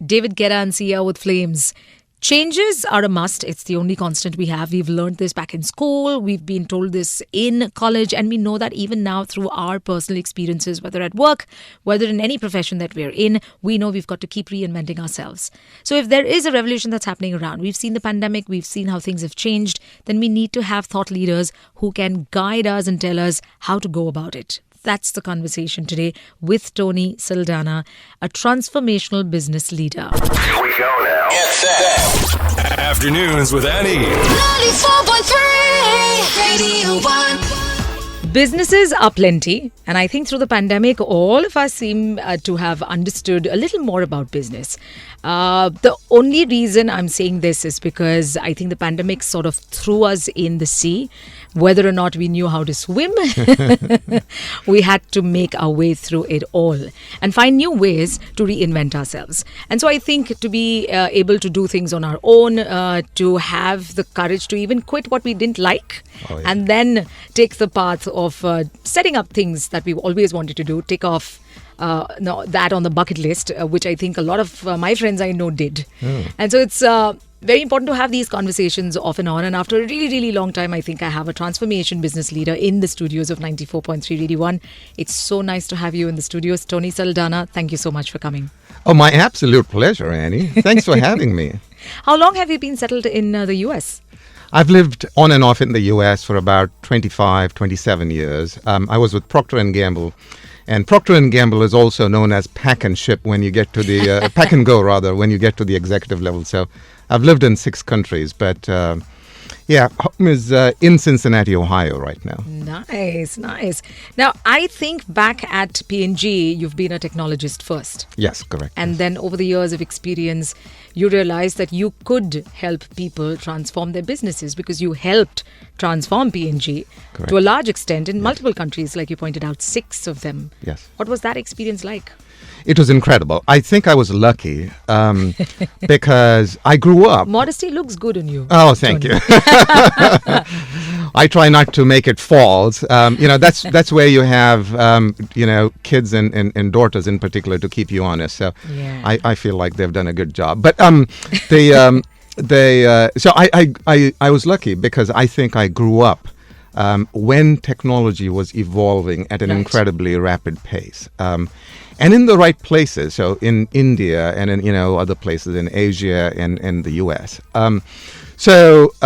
David Guetta and Sia with Flames. Changes are a must. It's the only constant we have. We've learned this back in school. We've been told this in college. And we know that even now through our personal experiences, whether at work, whether in any profession that we're in, we know we've got to keep reinventing ourselves. So if there is a revolution that's happening around, we've seen the pandemic, we've seen how things have changed, then we need to have thought leaders who can guide us and tell us how to go about it. That's the conversation today with Tony Saldanha, a transformational business leader. Here we go now. Get set. Afternoons with Annie. 94.3 Radio 1. Businesses are plenty, and I think through the pandemic, all of us seem to have understood a little more about business. The only reason I'm saying this is because I think the pandemic sort of threw us in the sea. Whether or not we knew how to swim, we had to make our way through it all and find new ways to reinvent ourselves. And so I think to be able to do things on our own, to have the courage to even quit what we didn't like, and then take the path of setting up things that we've always wanted to do, take off that on the bucket list, which I think a lot of my friends I know did. And so it's very important to have these conversations off and on. And after a really, really long time, I think I have a transformation business leader in the studios of 94.3 Radio 1. It's so nice to have you in the studios. Tony Saldanha, thank you so much for coming. Oh, my absolute pleasure, Annie. Thanks for having me. How long have you been settled in the US? I've lived on and off in the U.S. for about 25, 27 years. I was with Procter & Gamble. And Procter & Gamble is also known as pack and ship when you get to the, pack and go rather, when you get to the executive level. So I've lived in 6 countries, but home is in Cincinnati, Ohio right now. Nice. Now, I think back at P&G, you've been a technologist first. Yes, correct. And then over the years of experience, you realized that you could help people transform their businesses because you helped transform P&G to a large extent in multiple countries, like you pointed out, 6 of them. Yes. What was that experience like? It was incredible. I think I was lucky because I grew up. Modesty looks good on you. Oh, thank you. I try not to make it false. That's where you have, kids and daughters in particular to keep you honest. So I feel like they've done a good job. But so I was lucky because I think I grew up when technology was evolving at an incredibly rapid pace. And in the right places, so in India and in other places in Asia and in the US. The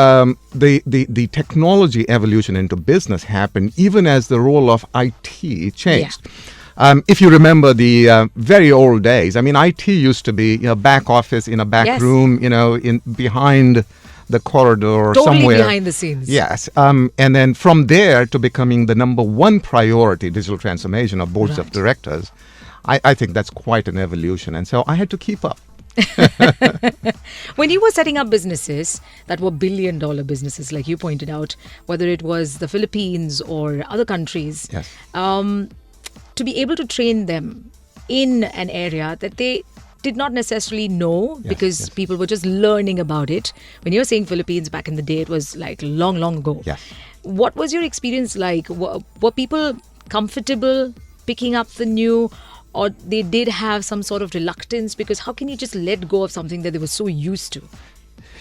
technology evolution into business happened even as the role of IT changed. If you remember the very old days, I mean, IT used to be back office in a back room, in behind the corridor somewhere. Behind the scenes. Yes. And then from there to becoming the number one priority, digital transformation of boards of directors. I think that's quite an evolution. And so I had to keep up. When you were setting up businesses that were billion-dollar businesses, like you pointed out, whether it was the Philippines or other countries, to be able to train them in an area that they did not necessarily know because people were just learning about it. When you were saying Philippines back in the day, it was like long, long ago. Yes. What was your experience like? Were people comfortable picking up the new, or they did have some sort of reluctance? Because how can you just let go of something that they were so used to?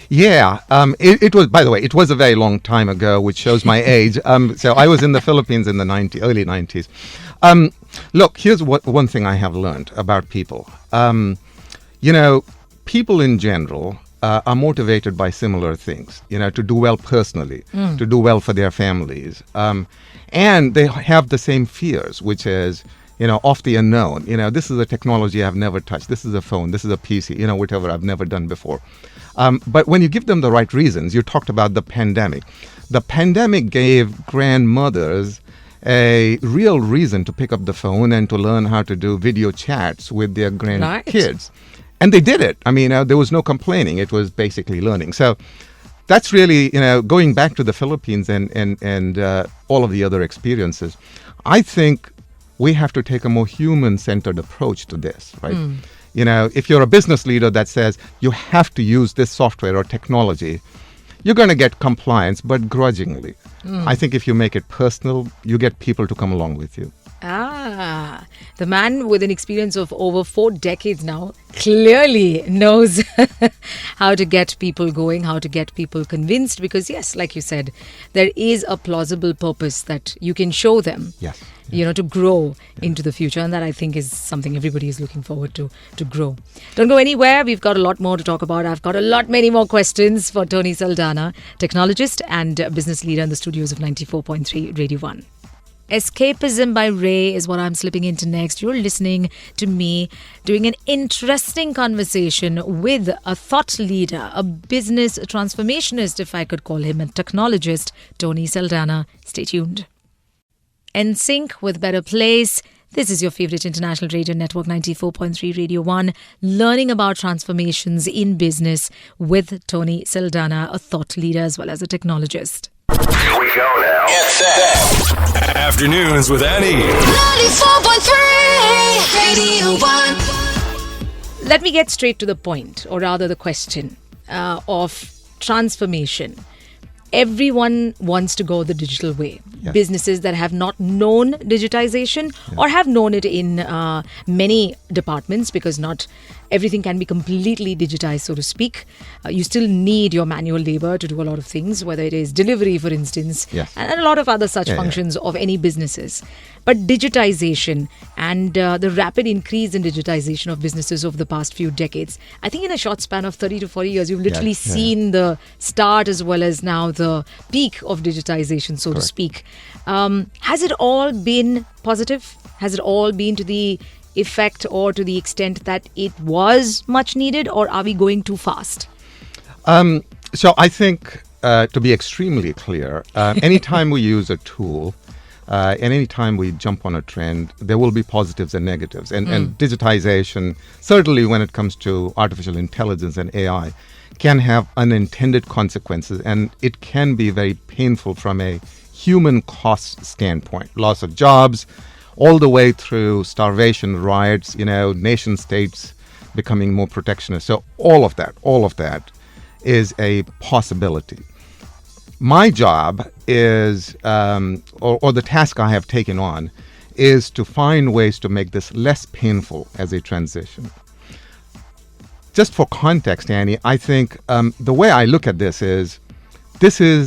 Yeah, it was, by the way, it was a very long time ago, which shows my age. So I was in the Philippines in the early 90s. Look, here's one thing I have learned about people. People in general are motivated by similar things, to do well personally, to do well for their families. And they have the same fears, which is, of the unknown. This is a technology I've never touched. This is a phone. This is a PC, whatever I've never done before. But when you give them the right reasons, you talked about the pandemic. The pandemic gave grandmothers a real reason to pick up the phone and to learn how to do video chats with their grandkids. And they did it. I mean, there was no complaining. It was basically learning. So that's really, going back to the Philippines and all of the other experiences, I think we have to take a more human-centered approach to this, right? If you're a business leader that says you have to use this software or technology, you're going to get compliance, but grudgingly. I think if you make it personal, you get people to come along with you. The man with an experience of over 4 decades now clearly knows how to get people going, how to get people convinced. Because, yes, like you said, there is a plausible purpose that you can show them. Yes. To grow into the future. And that, I think, is something everybody is looking forward to grow. Don't go anywhere. We've got a lot more to talk about. I've got many more questions for Tony Saldanha, technologist and business leader in the studios of 94.3 Radio 1. Escapism by Ray is what I'm slipping into next. You're listening to me doing an interesting conversation with a thought leader, a business transformationist, if I could call him, a technologist, Tony Saldanha. Stay tuned. NSYNC with Better Place. This is your favorite international radio network, 94.3 Radio 1, learning about transformations in business with Tony Saldanha, a thought leader as well as a technologist. Here we go now. Afternoons with Annie. 94.3 Radio 1. Let me get straight to the point, or rather the question of transformation. Everyone wants to go the digital way. Yes. Businesses that have not known digitization or have known it in many departments, because not everything can be completely digitized, so to speak. You still need your manual labor to do a lot of things, whether it is delivery, for instance, Yes. and a lot of other such functions of any businesses. But digitization and the rapid increase in digitization of businesses over the past few decades, I think in a short span of 30 to 40 years, you've literally seen the start as well as now the peak of digitization, so to speak. Has it all been positive? Has it all been to the effect or to the extent that it was much needed, or are we going too fast? So I think, to be extremely clear, anytime we use a tool, and anytime we jump on a trend, there will be positives and negatives. And digitization, certainly when it comes to artificial intelligence and AI, can have unintended consequences, and it can be very painful from a human cost standpoint. Loss of jobs, all the way through starvation, riots, nation states becoming more protectionist. So all of that is a possibility. My job is, or the task I have taken on, is to find ways to make this less painful as a transition. Just for context, Annie, I think the way I look at this is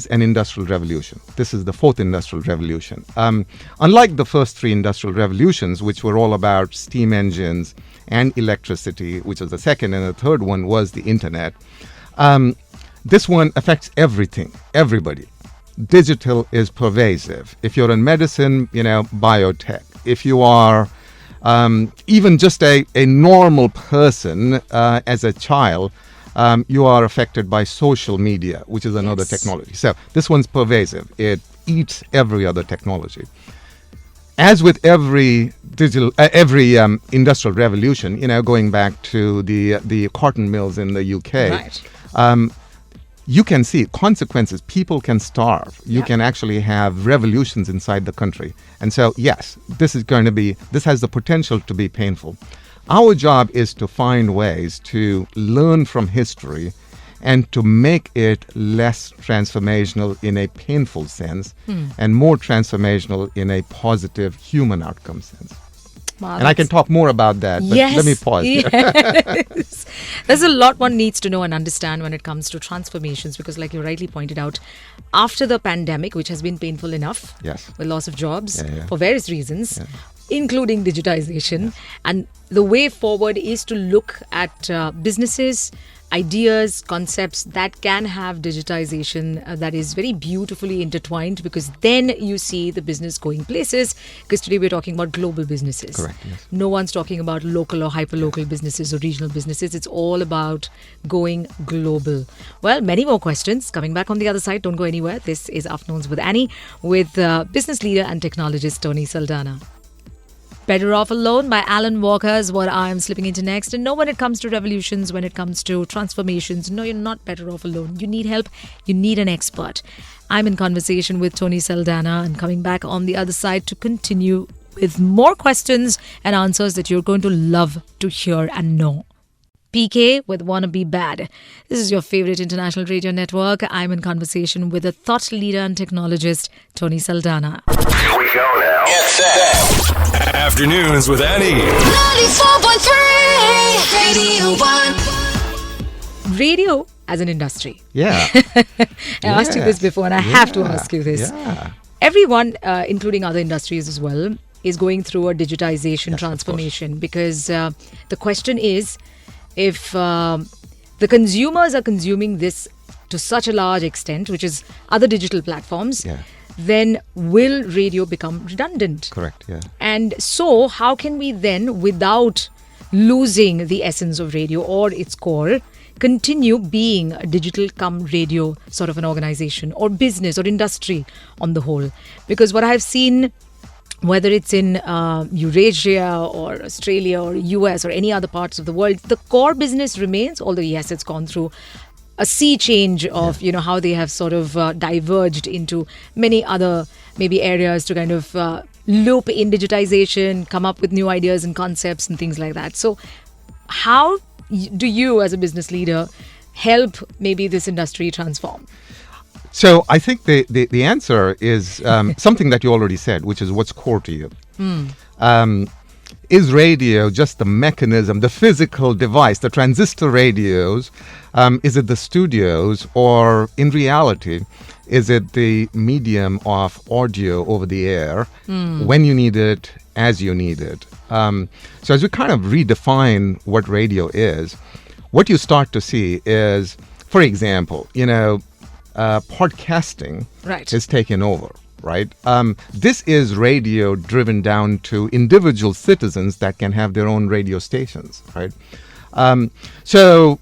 an industrial revolution. This is the fourth industrial revolution. Unlike the first three industrial revolutions, which were all about steam engines and electricity, which was the second, and the third one was the internet, this one affects everything, everybody. Digital is pervasive. If you're in medicine, biotech. If you are even just a normal person as a child, you are affected by social media, which is another technology. So this one's pervasive. It eats every other technology. As with every industrial revolution, going back to the cotton mills in the UK, you can see consequences. People can starve. You can actually have revolutions inside the country. And so, yes, this has the potential to be painful. Our job is to find ways to learn from history and to make it less transformational in a painful sense and more transformational in a positive human outcome sense. Wow, and I can talk more about that, but let me pause here. Yes. There's a lot one needs to know and understand when it comes to transformations, because like you rightly pointed out, after the pandemic, which has been painful enough, with loss of jobs for various reasons, including digitization, and the way forward is to look at businesses, ideas, concepts that can have digitization that is very beautifully intertwined, because then you see the business going places. Because today we're talking about global businesses. Correct, yes. No one's talking about local or hyper-local businesses or regional businesses. It's all about going global. Well, many more questions coming back on the other side. Don't go anywhere. This is Afternoons with Annie with business leader and technologist Tony Saldanha. Better Off Alone by Alan Walker is what I'm slipping into next. And no, when it comes to revolutions, when it comes to transformations, no, you're not better off alone. You need help. You need an expert. I'm in conversation with Tony Saldanha and coming back on the other side to continue with more questions and answers that you're going to love to hear and know. PK with Wanna Be Bad. This is your favorite international radio network. I'm in conversation with a thought leader and technologist, Tony Saldana. Here we go now. Get set. Afternoons with Annie. 94.3 Radio 1. Radio as an industry. Yeah. I asked you this before and I have to ask you this. Yeah. Everyone, including other industries as well, is going through a digitization Yes, of transformation because the question is if the consumers are consuming this to such a large extent, which is other digital platforms, Yeah. then will radio become redundant? Correct. Yeah. And so, how can we then, without losing the essence of radio or its core, continue being a digital cum radio sort of an organization or business or industry on the whole? Because what I've seen, whether it's in Eurasia or Australia or US or any other parts of the world, the core business remains, although yes, it's gone through a sea change of how they have sort of diverged into many other maybe areas to kind of loop in digitization, come up with new ideas and concepts and things like that. So how do you as a business leader help maybe this industry transform? So I think the answer is something that you already said, which is what's core to you. Is radio just the mechanism, the physical device, the transistor radios? Is it the studios, or in reality, is it the medium of audio over the air when you need it, as you need it? So as we kind of redefine what radio is, what you start to see is, for example, podcasting Right. is taken over, right? This is radio driven down to individual citizens that can have their own radio stations, right? So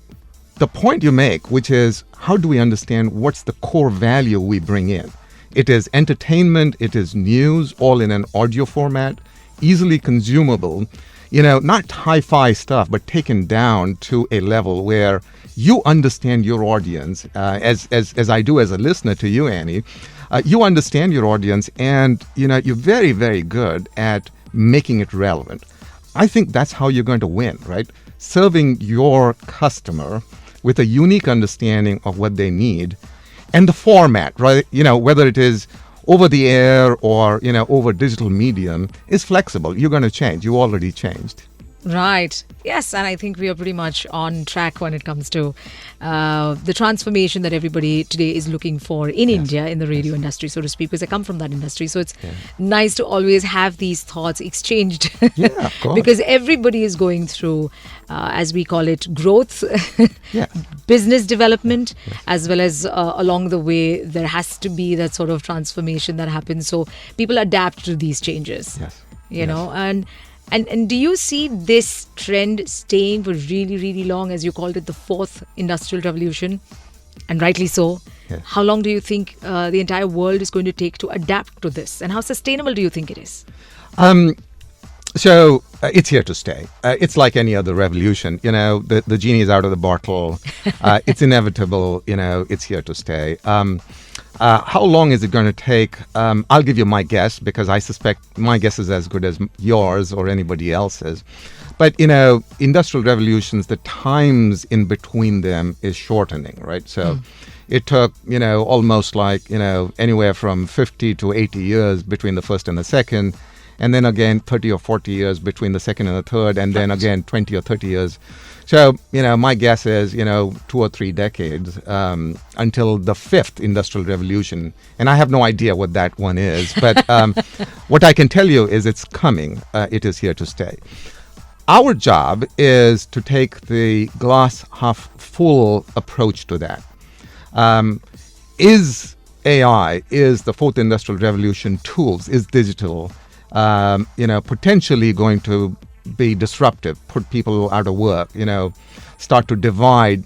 the point you make, which is how do we understand what's the core value we bring in? It is entertainment, it is news, all in an audio format, easily consumable, not hi-fi stuff, but taken down to a level where you understand your audience, as I do as a listener to you, Annie. You understand your audience, and you're very, very good at making it relevant. I think that's how you're going to win, right? Serving your customer with a unique understanding of what they need, and the format, right? Whether it is over the air or over digital medium, is flexible. You're going to change. You already changed. Right. Yes, and I think we are pretty much on track when it comes to the transformation that everybody today is looking for in India, in the radio industry, so to speak, because I come from that industry. So it's nice to always have these thoughts exchanged. Yeah, of course. Because everybody is going through, as we call it, growth, Yeah. business development, as well as along the way, there has to be that sort of transformation that happens. So people adapt to these changes. Yes. You know, and do you see this trend staying for really, really long, as you called it, the fourth industrial revolution? And rightly so. Yes. How long do you think the entire world is going to take to adapt to this? And how sustainable do you think it is? So it's here to stay. It's like any other revolution. The genie is out of the bottle. It's inevitable. It's here to stay. How long is it going to take? I'll give you my guess, because I suspect my guess is as good as yours or anybody else's. But, industrial revolutions, the times in between them is shortening, right? So it took, almost like, anywhere from 50 to 80 years between the first and the second. And then again, 30 or 40 years between the second and the third. And then again, 20 or 30 years. So, my guess is, 2 or 3 decades until the fifth industrial revolution. And I have no idea what that one is. But what I can tell you is it's coming. It is here to stay. Our job is to take the glass half full approach to that. Is AI, is the fourth industrial revolution tools, is digital, potentially going to be disruptive, put people out of work, start to divide,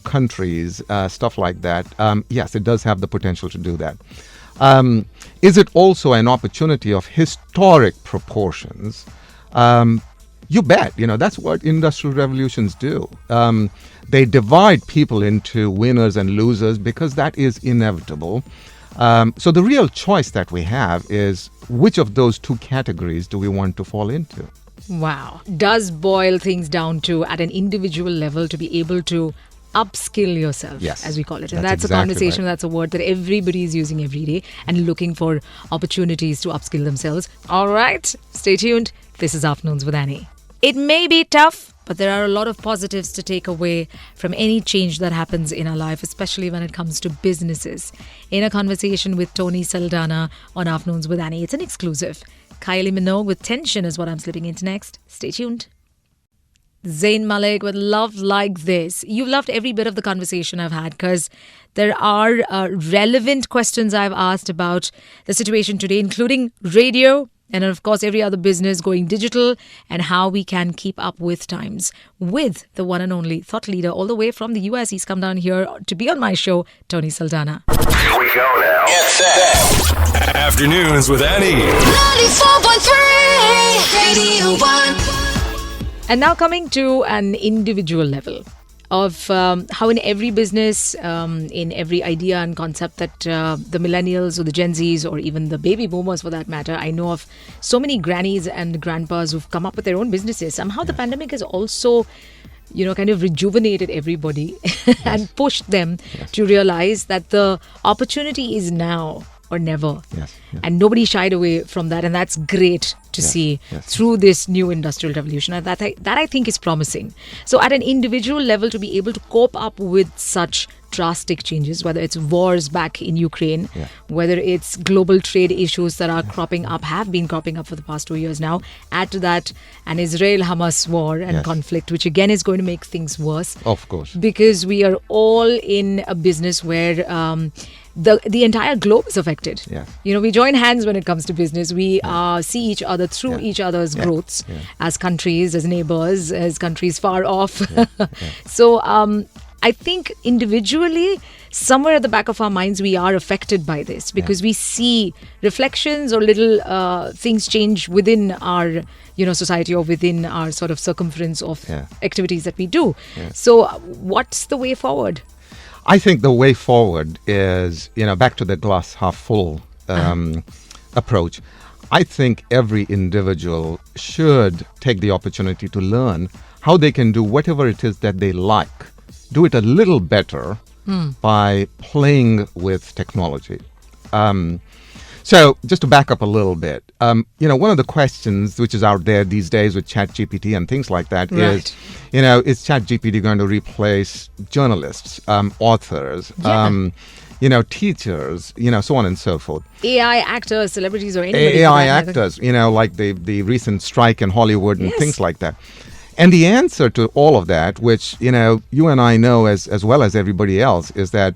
countries, stuff like that. Yes, it does have the potential to do that. Is it also an opportunity of historic proportions? You bet. That's what industrial revolutions do. They divide people into winners and losers because that is inevitable. So the real choice that we have is which of those two categories do we want to fall into? Wow. Does boil things down to, at an individual level, to be able to upskill yourself, Yes. as we call it. And That's that's a exactly conversation, right. that's a word that everybody is using every day and looking for opportunities to upskill themselves. All right, stay tuned. This is Afternoons with Annie. It may be tough, but there are a lot of positives to take away from any change that happens in our life, especially when it comes to businesses. In a conversation with Tony Saldana on Afternoons with Annie, it's an exclusive. Kylie Minogue with Tension is what I'm slipping into next. Stay tuned. Zayn Malik with Love Like This. You've loved every bit of the conversation I've had because there are relevant questions I've asked about the situation today, including radio and, of course, every other business going digital and how we can keep up with times with the one and only thought leader all the way from the US. He's come down here to be on my show, Tony Saldana. Here we go now. Get set. Afternoons with Annie. 94.3 Radio 1. And now coming to an individual level of how in every business, in every idea and concept that the millennials or the Gen Zs or even the baby boomers for that matter, I know of so many grannies and grandpas who've come up with their own businesses. Somehow the pandemic has also, kind of rejuvenated everybody and pushed them to realize that the opportunity is now or never. Yes, yes. And nobody shied away from that. And that's great to see through this new industrial revolution. And that I think is promising. So at an individual level, to be able to cope up with such drastic changes, whether it's wars back in Ukraine, whether it's global trade issues that are have been cropping up for the past 2 years now, add to that an Israel-Hamas war and conflict, which again is going to make things worse. Of course. Because we are all in a business where the entire globe is affected. Yes. We join hands when it comes to business. We see each other through each other's growths as countries, as neighbors, as countries far off. So I think individually, somewhere at the back of our minds, we are affected by this because we see reflections or little things change within our society or within our sort of circumference of activities that we do. So what's the way forward? I think the way forward is, back to the glass half full approach. I think every individual should take the opportunity to learn how they can do whatever it is that they like, do it a little better by playing with technology. So just to back up a little bit, one of the questions which is out there these days with ChatGPT and things like that is ChatGPT going to replace journalists, authors, teachers, so on and so forth. AI actors, celebrities, or anybody. AI actors, like the recent strike in Hollywood and things like that. And the answer to all of that, which, you and I know as well as everybody else, is that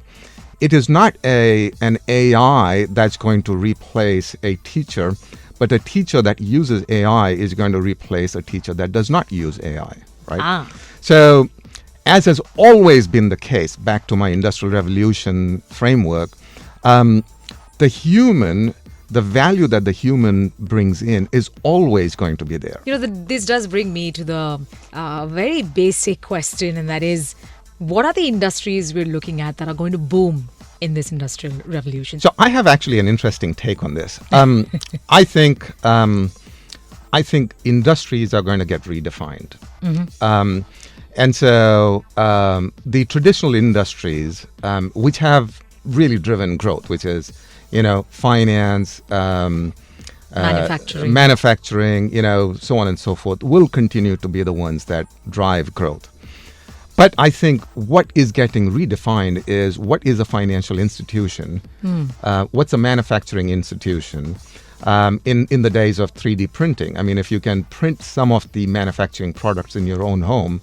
it is not an AI that's going to replace a teacher, but a teacher that uses AI is going to replace a teacher that does not use AI, right? So, as has always been the case, back to my Industrial Revolution framework, the value that the human brings in is always going to be there. This does bring me to the very basic question, and that is, what are the industries we're looking at that are going to boom in this industrial revolution? So I have actually an interesting take on this. I think industries are going to get redefined. And so the traditional industries, which have really driven growth, which is, finance, manufacturing, so on and so forth, will continue to be the ones that drive growth. But I think what is getting redefined is what is a financial institution, what's a manufacturing institution, in the days of 3D printing. I mean, if you can print some of the manufacturing products in your own home,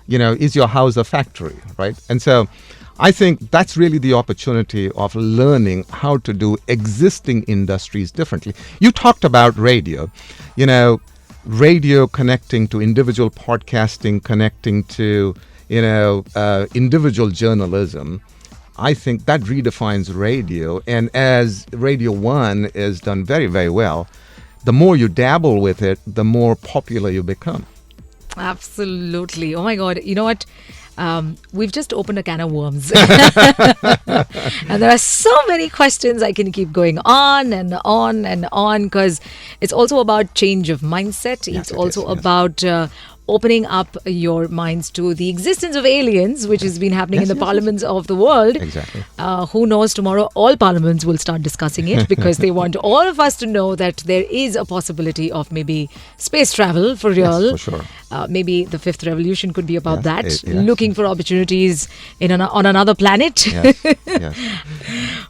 is your house a factory, right? And so I think that's really the opportunity of learning how to do existing industries differently. You talked about radio, radio connecting to individual podcasting, connecting to individual journalism. I think that redefines radio. And as Radio 1 is done very, very well, the more you dabble with it, the more popular you become. Absolutely. Oh my God. You know what? We've just opened a can of worms. And there are so many questions. I can keep going on and on and on, because it's also about change of mindset. Yes, It's it also is, yes. about opening up your minds to the existence of aliens, which has been happening in the parliaments of the world. Exactly. Who knows, tomorrow all parliaments will start discussing it, because they want all of us to know that there is a possibility of maybe space travel for real. Yes, for sure. Maybe the fifth revolution could be about that, Yes, looking for opportunities on another planet. Yes. Yes.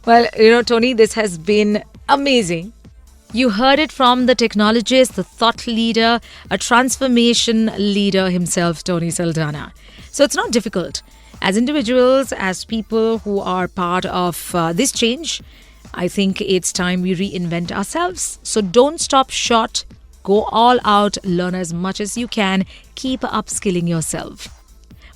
Well, Tony, this has been amazing. You heard it from the technologist, the thought leader, a transformation leader himself, Tony Saldanha. So it's not difficult. As individuals, as people who are part of this change, I think it's time we reinvent ourselves. So don't stop short. Go all out. Learn as much as you can. Keep upskilling yourself.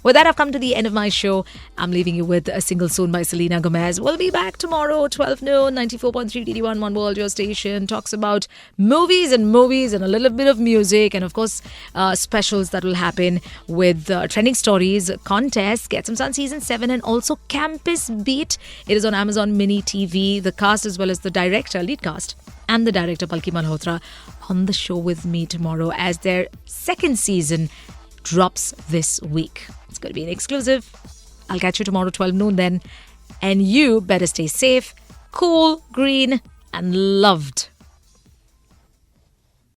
With that, I've come to the end of my show. I'm leaving you with A Single Soon by Selena Gomez. We'll be back tomorrow, 12 noon, 94.3 DD1 One World, your station. Talks about movies and a little bit of music, and of course, specials that will happen with trending stories, contests, Get Some Sun Season 7, and also Campus Beat. It is on Amazon Mini TV. The cast as well as the director, lead cast, and the director Palki Malhotra on the show with me tomorrow as their second season drops this week. It's going to be an exclusive. I'll catch you tomorrow 12 noon then. And you better stay safe, cool, green, and loved.